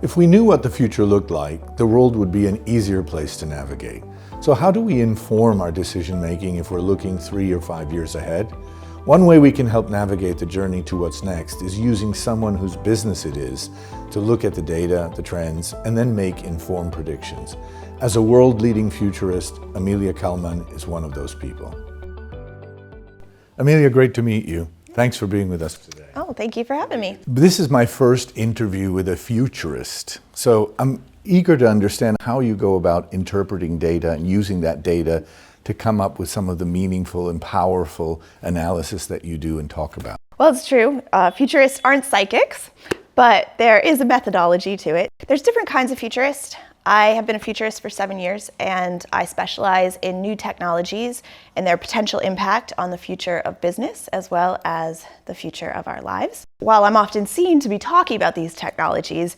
If we knew what the future looked like, the world would be an easier place to navigate. So how do we inform our decision making if we're looking 3 or 5 years ahead? One way we can help navigate the journey to what's next is using someone whose business it is to look at the data, the trends, and then make informed predictions. As a world-leading futurist, Amelia Kallman is one of those people. Amelia, great to meet you. Thanks for being with us today. Oh, thank you for having me. This is my first interview with a futurist, so I'm eager to understand how you go about interpreting data and using that data to come up with some of the meaningful and powerful analysis that you do and talk about. Well, it's true. Futurists aren't psychics, but there is a methodology to it. There's different kinds of futurists. I have been a futurist for 7 years, and I specialize in new technologies and their potential impact on the future of business as well as the future of our lives. While I'm often seen to be talking about these technologies,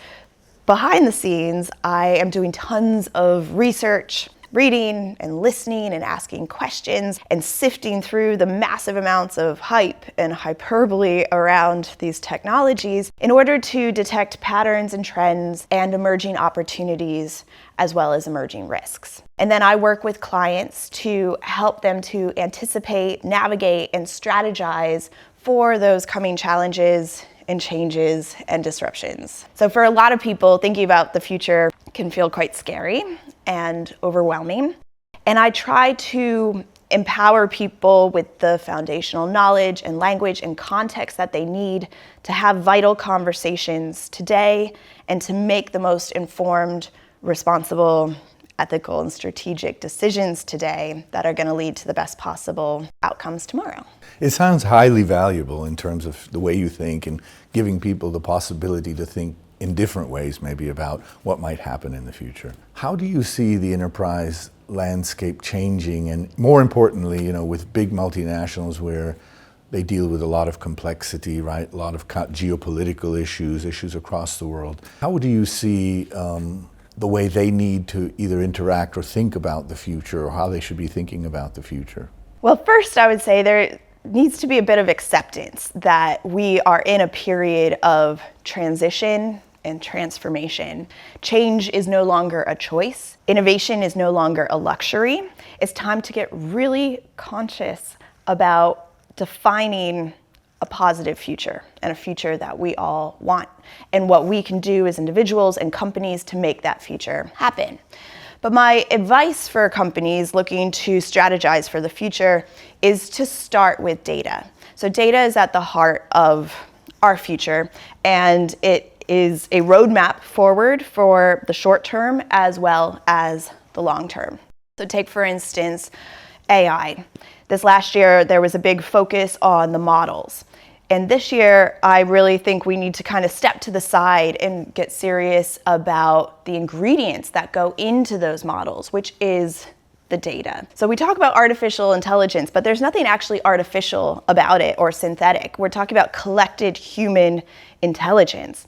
behind the scenes, I am doing tons of research, reading and listening and asking questions and sifting through the massive amounts of hype and hyperbole around these technologies in order to detect patterns and trends and emerging opportunities as well as emerging risks. And then I work with clients to help them to anticipate, navigate, and strategize for those coming challenges and changes and disruptions. So for a lot of people, thinking about the future can feel quite scary and overwhelming. And I try to empower people with the foundational knowledge and language and context that they need to have vital conversations today and to make the most informed, responsible, ethical, and strategic decisions today that are going to lead to the best possible outcomes tomorrow. It sounds highly valuable in terms of the way you think and giving people the possibility to think in different ways maybe about what might happen in the future. How do you see the enterprise landscape changing, and more importantly, with big multinationals where they deal with a lot of complexity, right? A lot of geopolitical issues across the world. How do you see the way they need to either interact or think about the future, or how they should be thinking about the future? Well, first I would say there needs to be a bit of acceptance that we are in a period of transition and transformation. Change is no longer a choice. Innovation is no longer a luxury. It's time to get really conscious about defining a positive future and a future that we all want, and what we can do as individuals and companies to make that future happen. But my advice for companies looking to strategize for the future is to start with data. So data is at the heart of our future, and it is a roadmap forward for the short term as well as the long term. So take, for instance, AI. This last year, there was a big focus on the models. And this year, I really think we need to kind of step to the side and get serious about the ingredients that go into those models, which is the data. So we talk about artificial intelligence, but there's nothing actually artificial about it or synthetic. We're talking about collected human intelligence.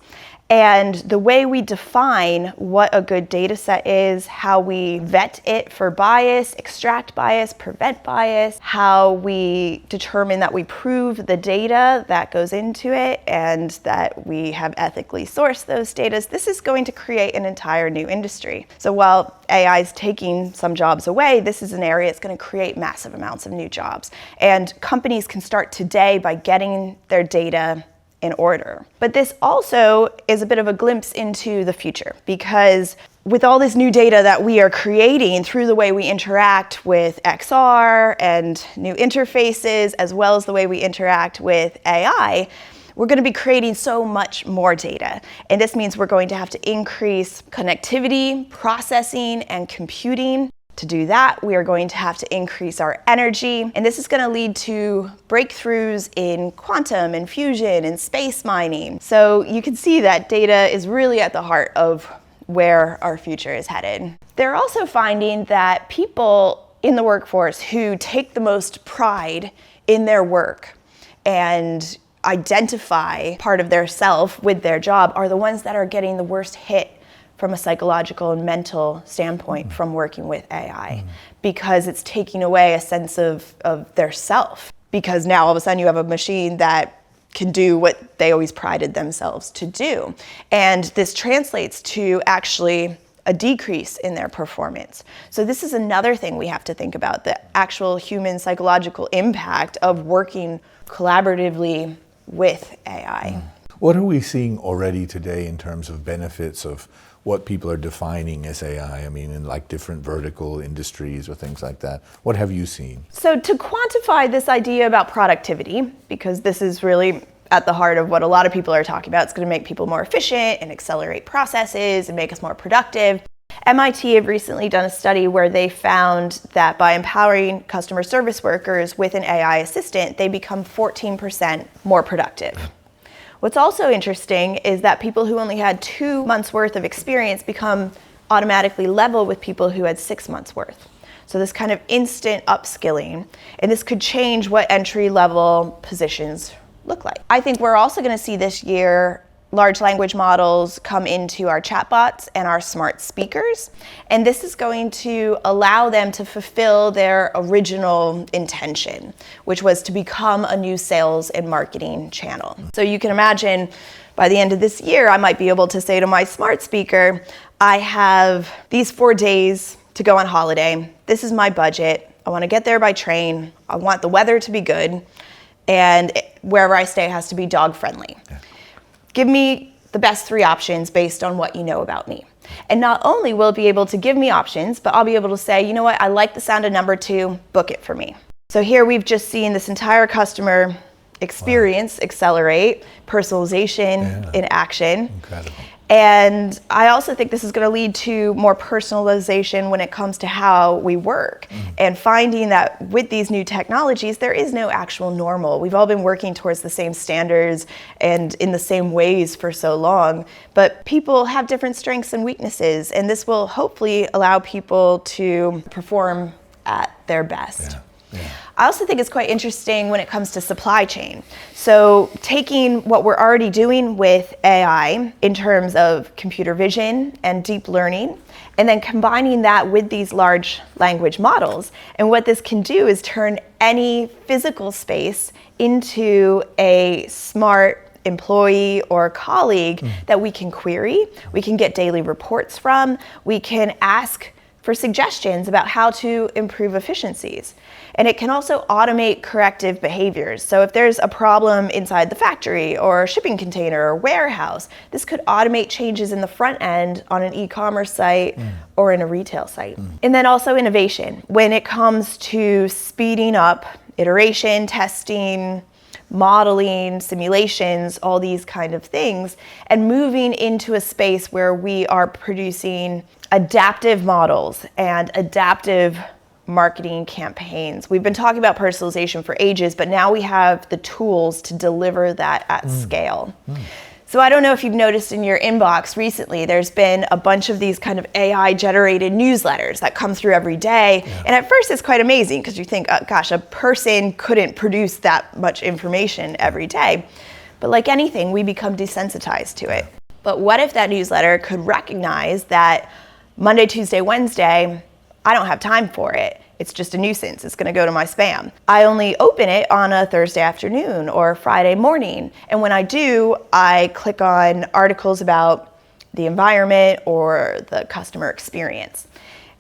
And the way we define what a good data set is, how we vet it for bias, extract bias, prevent bias, how we determine that we prove the data that goes into it and that we have ethically sourced those data, this is going to create an entire new industry. So while AI is taking some jobs away, this is an area that's going to create massive amounts of new jobs. And companies can start today by getting their data in order. But this also is a bit of a glimpse into the future, because with all this new data that we are creating through the way we interact with XR and new interfaces, as well as the way we interact with AI, we're going to be creating so much more data. And this means we're going to have to increase connectivity, processing, and computing. To do that, we are going to have to increase our energy, and this is going to lead to breakthroughs in quantum and fusion and space mining. So you can see that data is really at the heart of where our future is headed. They're also finding that people in the workforce who take the most pride in their work and identify part of their self with their job are the ones that are getting the worst hit from a psychological and mental standpoint from working with AI, because it's taking away a sense of their self. Because now all of a sudden you have a machine that can do what they always prided themselves to do. And this translates to actually a decrease in their performance. So this is another thing we have to think about, the actual human psychological impact of working collaboratively with AI. What are we seeing already today in terms of benefits of what people are defining as AI? I mean, in like different vertical industries or things like that. What have you seen? So to quantify this idea about productivity, because this is really at the heart of what a lot of people are talking about, it's going to make people more efficient and accelerate processes and make us more productive. MIT have recently done a study where they found that by empowering customer service workers with an AI assistant, they become 14% more productive. What's also interesting is that people who only had 2 months worth of experience become automatically level with people who had 6 months worth. So this kind of instant upskilling, and this could change what entry-level positions look like. I think we're also going to see this year large language models come into our chatbots and our smart speakers, and this is going to allow them to fulfill their original intention, which was to become a new sales and marketing channel. So you can imagine by the end of this year, I might be able to say to my smart speaker, I have these 4 days to go on holiday. This is my budget. I want to get there by train. I want the weather to be good, and wherever I stay has to be dog friendly. Give me the best 3 options based on what you know about me. And not only will it be able to give me options, but I'll be able to say, you know what, I like the sound of number 2, book it for me. So here we've just seen this entire customer experience accelerate, personalization in action. Incredible. And I also think this is going to lead to more personalization when it comes to how we work, and finding that with these new technologies, there is no actual normal. We've all been working towards the same standards and in the same ways for so long, but people have different strengths and weaknesses, and this will hopefully allow people to perform at their best. I also think it's quite interesting when it comes to supply chain. So taking what we're already doing with AI in terms of computer vision and deep learning, and then combining that with these large language models. And what this can do is turn any physical space into a smart employee or colleague that we can query, we can get daily reports from, we can ask for suggestions about how to improve efficiencies. And it can also automate corrective behaviors. So if there's a problem inside the factory or shipping container or warehouse, this could automate changes in the front end on an e-commerce site or in a retail site. And then also innovation. When it comes to speeding up iteration, testing, modeling, simulations, all these kind of things, and moving into a space where we are producing adaptive models and adaptive marketing campaigns. We've been talking about personalization for ages, but now we have the tools to deliver that at scale. So I don't know if you've noticed in your inbox recently, there's been a bunch of these kind of AI generated newsletters that come through every day. And at first it's quite amazing because you think, oh, gosh, a person couldn't produce that much information every day. But like anything, we become desensitized to it. But what if that newsletter could recognize that Monday, Tuesday, Wednesday, I don't have time for it. It's just a nuisance. It's going to go to my spam. I only open it on a Thursday afternoon or Friday morning. And when I do, I click on articles about the environment or the customer experience.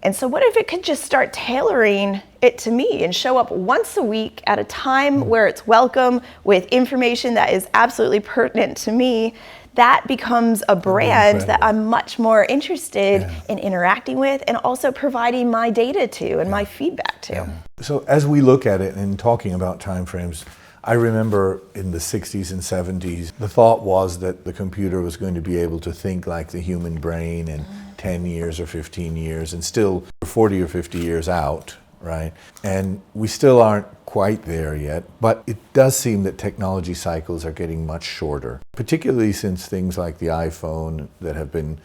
And so what if it could just start tailoring it to me and show up once a week at a time where it's welcome with information that is absolutely pertinent to me? That becomes a brand that I'm much more interested in interacting with and also providing my data to and my feedback to. So as we look at it and talking about timeframes, I remember in the 60s and 70s, the thought was that the computer was going to be able to think like the human brain in 10 years or 15 years, and still 40 or 50 years out, right? And we still aren't quite there yet, but it does seem that technology cycles are getting much shorter, particularly since things like the iPhone that have been,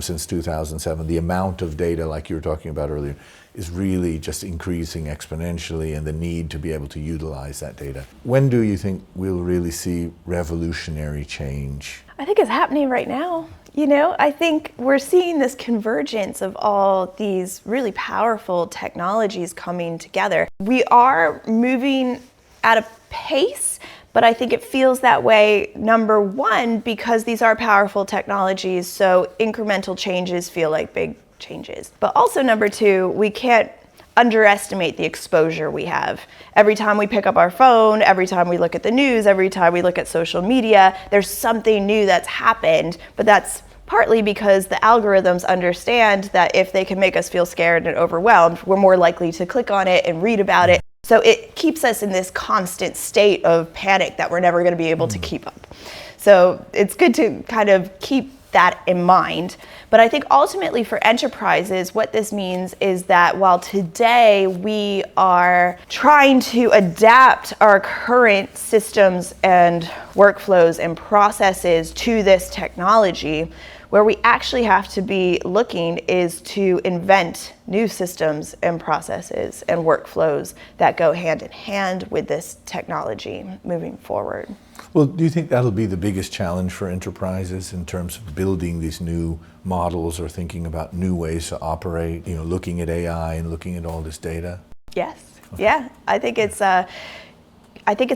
since 2007, the amount of data, like you were talking about earlier, is really just increasing exponentially, and the need to be able to utilize that data. When do you think we'll really see revolutionary change? I think it's happening right now. I think we're seeing this convergence of all these really powerful technologies coming together. We are moving at a pace, but But I think it feels that way, number one, because these are powerful technologies, so incremental changes feel like big changes. But also, number two, we can't underestimate the exposure we have. Every time we pick up our phone, every time we look at the news, every time we look at social media, there's something new that's happened, but that's partly because the algorithms understand that if they can make us feel scared and overwhelmed, we're more likely to click on it and read about it. So it keeps us in this constant state of panic that we're never going to be able to keep up. So it's good to kind of keep that in mind. But I think ultimately for enterprises, what this means is that while today we are trying to adapt our current systems and workflows and processes to this technology, where we actually have to be looking is to invent new systems and processes and workflows that go hand in hand with this technology moving forward. Well, do you think that'll be the biggest challenge for enterprises in terms of building these new models or thinking about new ways to operate, looking at AI and looking at all this data? Yes. Okay. Yeah. I think it's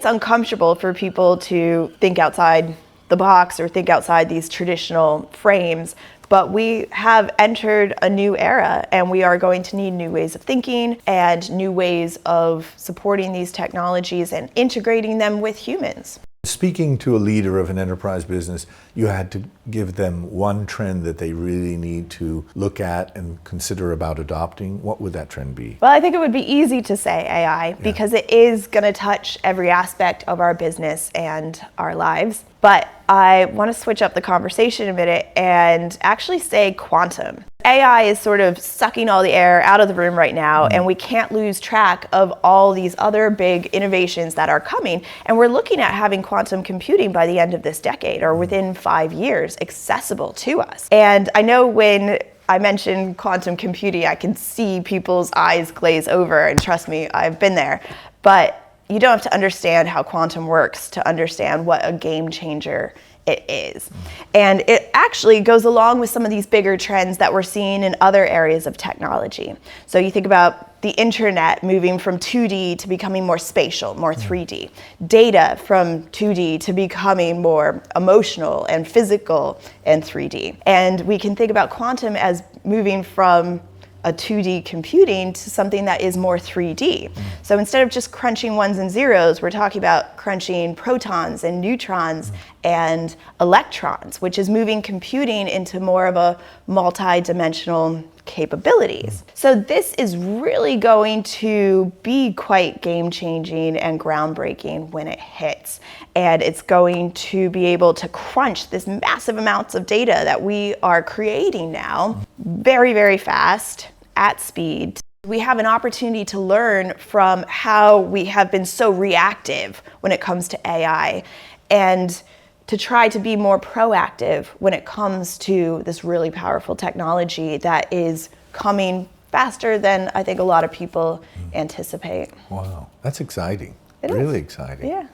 uncomfortable for people to think outside the box or think outside these traditional frames, but we have entered a new era and we are going to need new ways of thinking and new ways of supporting these technologies and integrating them with humans. Speaking to a leader of an enterprise business, you had to give them one trend that they really need to look at and consider about adopting. What would that trend be? Well, I think it would be easy to say AI because it is going to touch every aspect of our business and our lives. But I want to switch up the conversation a minute and actually say quantum. AI is sort of sucking all the air out of the room right now, and we can't lose track of all these other big innovations that are coming. And we're looking at having quantum computing by the end of this decade or within 5 years accessible to us. And I know when I mention quantum computing, I can see people's eyes glaze over, and trust me, I've been there. But you don't have to understand how quantum works to understand what a game changer it is. And it actually goes along with some of these bigger trends that we're seeing in other areas of technology. So you think about the internet moving from 2D to becoming more spatial, more 3D. Data from 2D to becoming more emotional and physical and 3D. And we can think about quantum as moving from a 2D computing to something that is more 3D. So instead of just crunching ones and zeros, we're talking about crunching protons and neutrons and electrons, which is moving computing into more of a multi-dimensional capabilities. So this is really going to be quite game-changing and groundbreaking when it hits. And it's going to be able to crunch this massive amounts of data that we are creating now very, very fast at speed. We have an opportunity to learn from how we have been so reactive when it comes to AI and to try to be more proactive when it comes to this really powerful technology that is coming faster than I think a lot of people anticipate. Wow, that's exciting. It really is. Exciting. Yeah.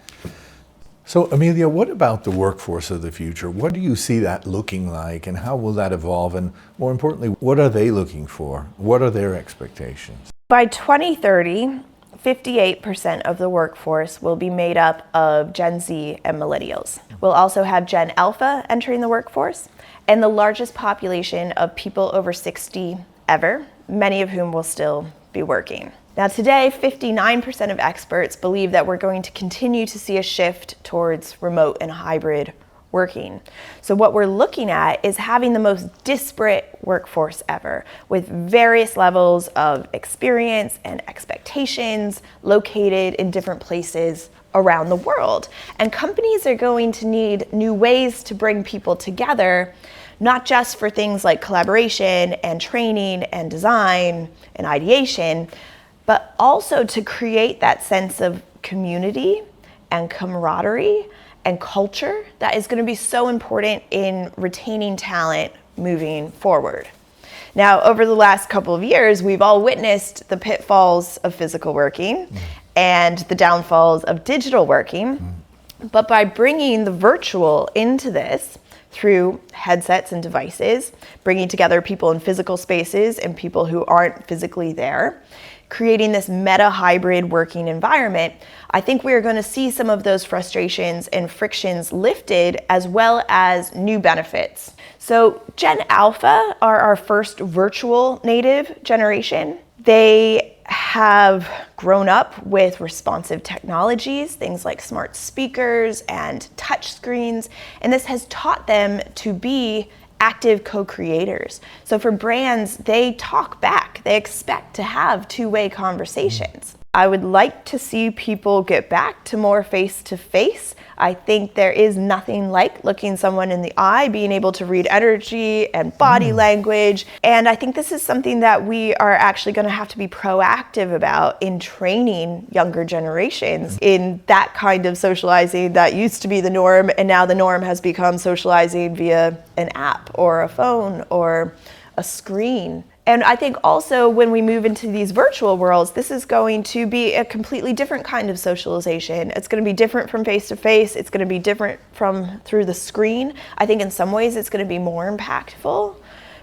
So Amelia, what about the workforce of the future? What do you see that looking like and how will that evolve? And more importantly, what are they looking for? What are their expectations? By 2030, 58% of the workforce will be made up of Gen Z and millennials. We'll also have Gen Alpha entering the workforce and the largest population of people over 60 ever, many of whom will still be working. Now today, 59% of experts believe that we're going to continue to see a shift towards remote and hybrid working. So what we're looking at is having the most disparate workforce ever, with various levels of experience and expectations located in different places around the world. And companies are going to need new ways to bring people together, not just for things like collaboration and training and design and ideation, but also to create that sense of community and camaraderie and culture that is going to be so important in retaining talent moving forward. Now, over the last couple of years, we've all witnessed the pitfalls of physical working and the downfalls of digital working. But by bringing the virtual into this through headsets and devices, bringing together people in physical spaces and people who aren't physically there, creating this meta hybrid working environment, I think we're going to see some of those frustrations and frictions lifted, as well as new benefits. So Gen Alpha are our first virtual native generation. They have grown up with responsive technologies, things like smart speakers and touch screens, and this has taught them to be active co-creators. So for brands, they talk back. They expect to have two-way conversations. I would like to see people get back to more face-to-face. I think there is nothing like looking someone in the eye, being able to read energy and body language. And I think this is something that we are actually going to have to be proactive about in training younger generations in that kind of socializing that used to be the norm. And now the norm has become socializing via an app or a phone or a screen. And I think also when we move into these virtual worlds, this is going to be a completely different kind of socialization. It's going to be different from face to face. It's going to be different from through the screen. I think in some ways it's going to be more impactful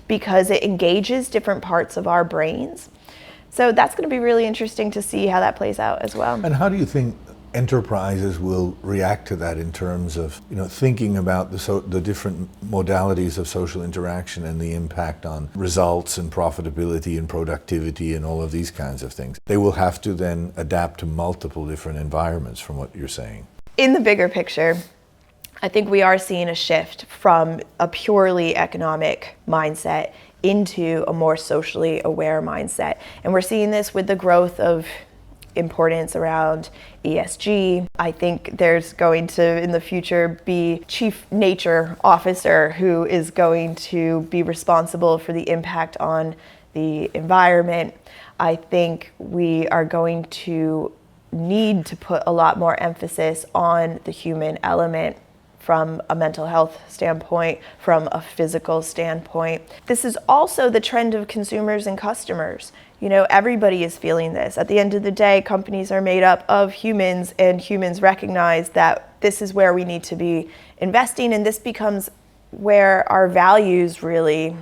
because it engages different parts of our brains. So that's going to be really interesting to see how that plays out as well. And how do you think enterprises will react to that in terms of, thinking about the different modalities of social interaction and the impact on results and profitability and productivity and all of these kinds of things? They will have to then adapt to multiple different environments from what you're saying. In the bigger picture, I think we are seeing a shift from a purely economic mindset into a more socially aware mindset. And we're seeing this with the growth of importance around ESG. I think there's going to, in the future, be chief nature officer who is going to be responsible for the impact on the environment. I think we are going to need to put a lot more emphasis on the human element from a mental health standpoint, from a physical standpoint. This is also the trend of consumers and customers. Everybody is feeling this. At the end of the day, companies are made up of humans, and humans recognize that this is where we need to be investing, and this becomes where our values really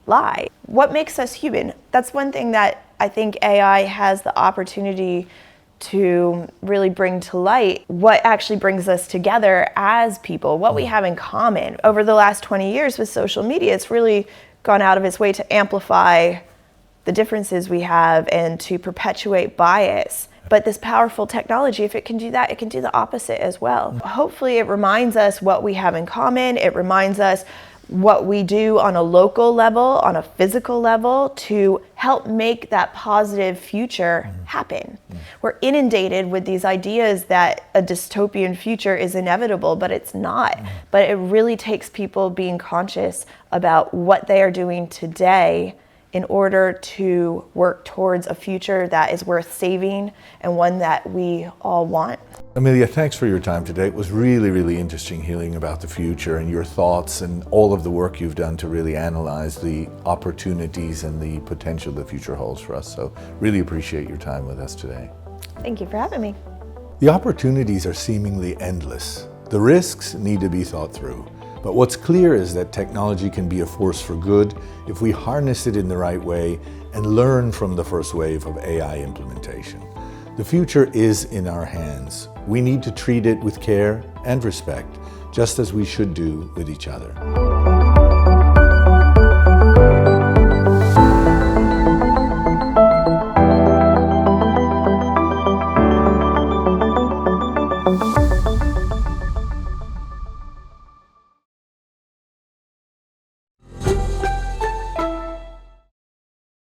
lie. What makes us human? That's one thing that I think AI has the opportunity to really bring to light, what actually brings us together as people, what we have in common. Over the last 20 years with social media, it's really gone out of its way to amplify the differences we have and to perpetuate bias. But this powerful technology, if it can do that, it can do the opposite as well. Hopefully it reminds us what we have in common. It reminds us what we do on a local level, on a physical level, to help make that positive future happen. We're inundated with these ideas that a dystopian future is inevitable, but it's not. But it really takes people being conscious about what they are doing today in order to work towards a future that is worth saving and one that we all want. Amelia, thanks for your time today. It was really, really interesting hearing about the future and your thoughts and all of the work you've done to really analyze the opportunities and the potential the future holds for us. So really appreciate your time with us today. Thank you for having me. The opportunities are seemingly endless. The risks need to be thought through. But what's clear is that technology can be a force for good if we harness it in the right way and learn from the first wave of AI implementation. The future is in our hands. We need to treat it with care and respect, just as we should do with each other.